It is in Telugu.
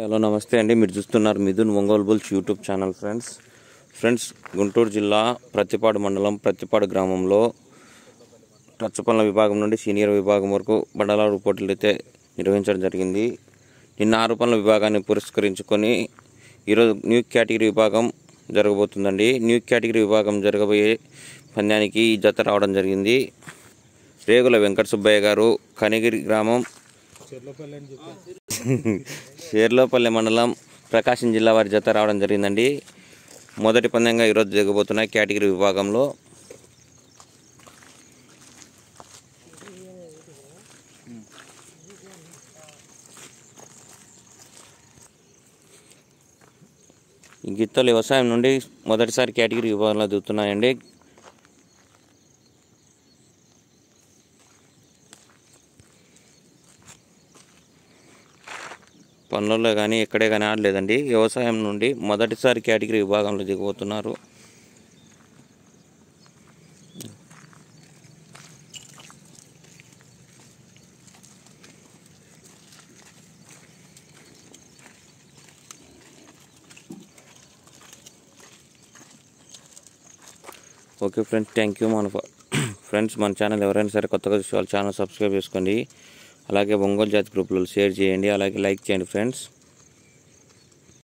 హలో నమస్తే అండి. మీరు చూస్తున్నారు Mithun Ongole bulls YouTube channel. Friends Guntur జిల్లా ప్రత్తిపాడు మండలం ప్రత్తిపాడు గ్రామంలో రచ్చపల్ల విభాగం నుండి సీనియర్ విభాగం వరకు బండలాడు పోటీలు అయితే నిర్వహించడం జరిగింది. నిన్న 6 పనుల విభాగాన్ని పురస్కరించుకొని ఈరోజు న్యూ కేటగిరీ విభాగం జరగబోతుందండి. న్యూ కేటగిరీ విభాగం జరగబోయే పందానికి ఈ జత రావడం జరిగింది. రేగుల వెంకట సుబ్బయ్య గారు, కనిగిరి గ్రామం, షేర్లోపల్లి మండలం, ప్రకాశం జిల్లా వారి జత రావడం జరిగిందండి. మొదటి పందెంగా ఈరోజు జరగబోతున్నాయి కేటగిరీ విభాగంలో. ఈ గిత్తలు వ్యవసాయం నుండి మొదటిసారి కేటగిరీ విభాగంలో దిగుతున్నాయండి. పనులలో కానీ ఎక్కడే కానీ ఆడలేదండి. వ్యవసాయం నుండి మొదటిసారి కేటగిరీ విభాగంలో దిగబోతున్నారు. Okay friends, thank you. మన ఛానల్ ఎవరైనా సరే కొత్తగా చూసే వాళ్ళు ఛానల్ సబ్స్క్రైబ్ చేసుకోండి. అలాగే ఒంగోలు జాతి గ్రూపులో షేర్ చేయండి. అలాగే లైక్ చేయండి ఫ్రెండ్స్.